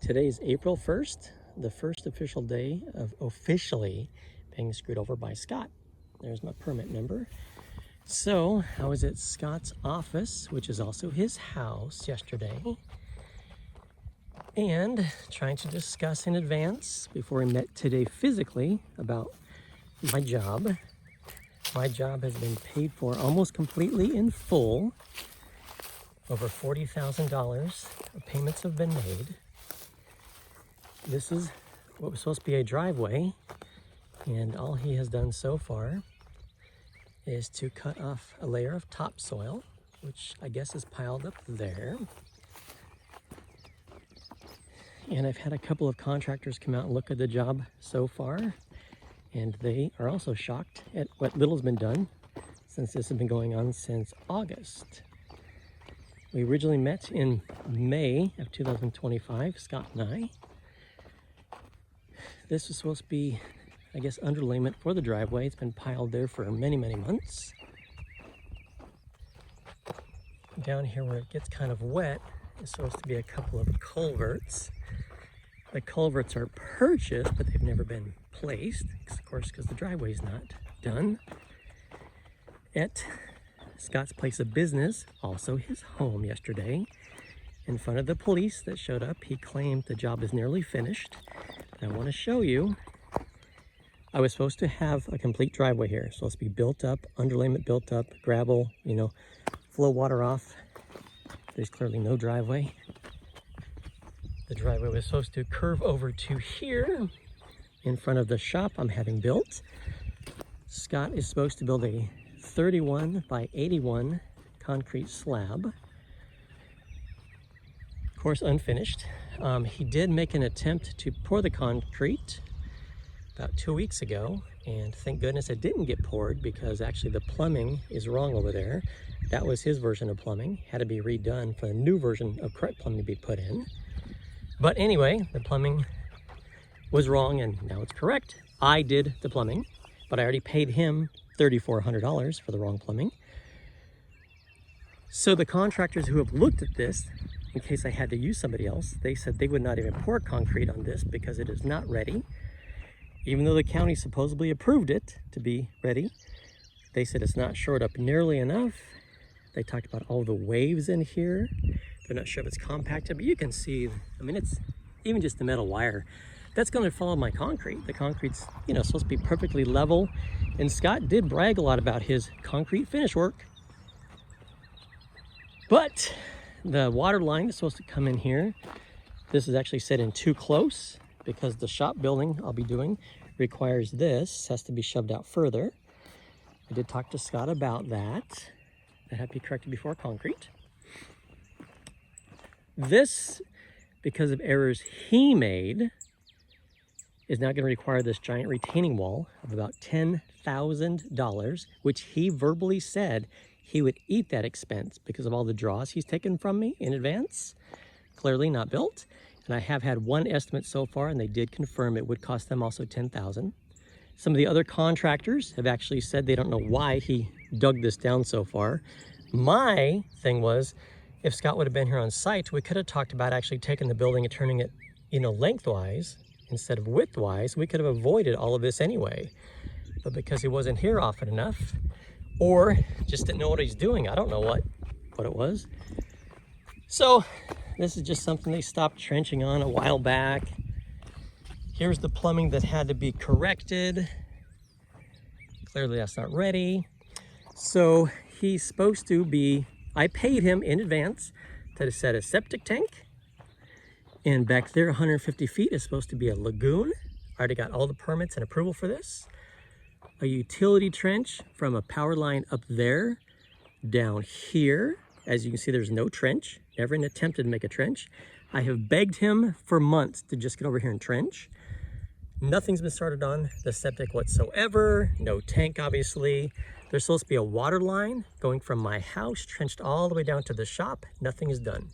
Today's April 1st, the first official day of officially being screwed over by Scott. There's my permit number. So I was at Scott's office, which is also his house, yesterday, and trying to discuss in advance before we met today physically about my job. My job has been paid for almost completely in full. Over $40,000 of payments have been made. This is what was supposed to be a driveway, and all he has done so far is to cut off a layer of topsoil, which I guess is piled up there. And I've had a couple of contractors come out and look at the job so far, and they are also shocked at what little's been done since this has been going on since August. We originally met in May of 2025, Scott and I. This was supposed to be, I guess, underlayment for the driveway. It's been piled there for many, many months. Down here where it gets kind of wet is supposed to be a couple of culverts. The culverts are purchased, but they've never been placed, of course, because the driveway is not done. At Scott's place of business, also his home yesterday, in front of the police that showed up, he claimed the job is nearly finished. And I want to show you, I was supposed to have a complete driveway here. It's supposed to be built up, underlayment built up, gravel, flow water off. There's clearly no driveway. The driveway was supposed to curve over to here in front of the shop I'm having built. Scott is supposed to build a 31 by 81 concrete slab. Of course, unfinished. He did make an attempt to pour the concrete about 2 weeks ago, and thank goodness it didn't get poured because actually the plumbing is wrong over there. That was his version of plumbing. Had to be redone for the new version of correct plumbing to be put in. But anyway, the plumbing was wrong and now it's correct. I did the plumbing, but I already paid him $3,400 for the wrong plumbing. So the contractors who have looked at this, in case I had to use somebody else, they said they would not even pour concrete on this because it is not ready. Even though the county supposedly approved it to be ready, they said it's not shored up nearly enough. They talked about all the waves in here. They're not sure if it's compacted, but you can see, it's even just the metal wire. That's going to follow my concrete. The concrete's, supposed to be perfectly level. And Scott did brag a lot about his concrete finish work. But the water line is supposed to come in here. This is actually set in too close because the shop building I'll be doing requires this, has to be shoved out further. I did talk to Scott about that. That had to be corrected before concrete. This, because of errors he made, is now going to require this giant retaining wall of about $10,000, which he verbally said he would eat that expense because of all the draws he's taken from me in advance. Clearly not built. And I have had one estimate so far, and they did confirm it would cost them also $10,000. Some of the other contractors have actually said they don't know why he dug this down so far. My thing was, if Scott would have been here on site, we could have talked about actually taking the building and turning it, lengthwise instead of widthwise. We could have avoided all of this anyway. But because he wasn't here often enough, or just didn't know what he's doing, I don't know what it was. So this is just something they stopped trenching on a while back. Here's the plumbing that had to be corrected. Clearly that's not ready. So he's supposed to be, I paid him in advance to set a septic tank. And back there, 150 feet is supposed to be a lagoon. I already got all the permits and approval for this. A utility trench from a power line up there down here. As you can see, there's no trench. Never even attempted to make a trench. I have begged him for months to just get over here and trench. Nothing's been started on the septic whatsoever. No tank, obviously. There's supposed to be a water line going from my house, trenched all the way down to the shop. Nothing is done.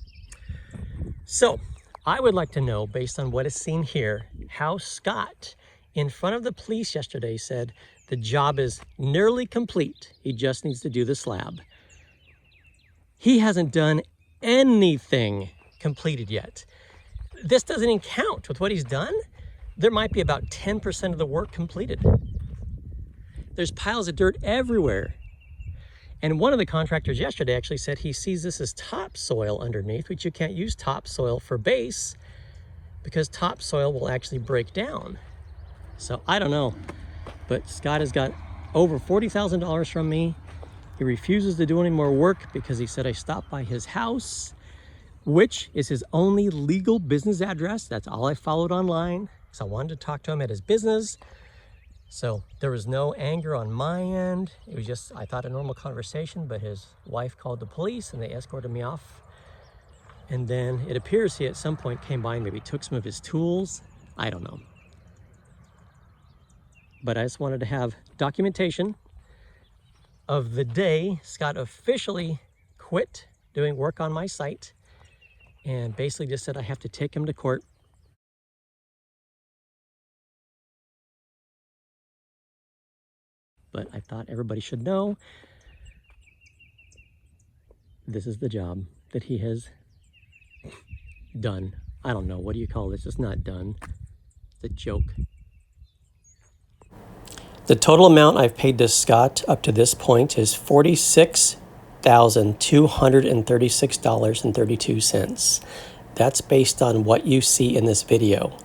So I would like to know, based on what is seen here, how Scott, in front of the police yesterday, said the job is nearly complete. He just needs to do the slab. He hasn't done anything completed yet. this doesn't even count with what he's done. There might be about 10% of the work completed. There's piles of dirt everywhere. And one of the contractors yesterday actually said he sees this as topsoil underneath, which you can't use topsoil for base because topsoil will actually break down. So I don't know, but Scott has got over $40,000 from me. He refuses to do any more work because he said I stopped by his house, which is his only legal business address. That's all I followed online. So I wanted to talk to him at his business. So there was no anger on my end. It was just, I thought, a normal conversation, but his wife called the police and they escorted me off. And then it appears he at some point came by and maybe took some of his tools. I don't know. But I just wanted to have documentation of the day Scott officially quit doing work on my site and basically just said I have to take him to court. But I thought everybody should know this is the job that he has done. I don't know, what do you call this? It's not done. It's a joke. The total amount I've paid to Scott up to this point is $46,236.32. That's based on what you see in this video.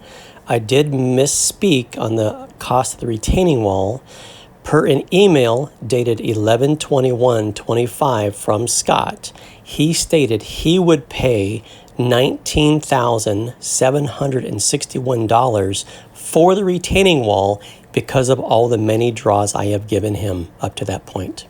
I did misspeak on the cost of the retaining wall. Per an email dated 11/21/25 from Scott, he stated he would pay $19,761 for the retaining wall because of all the many draws I have given him up to that point.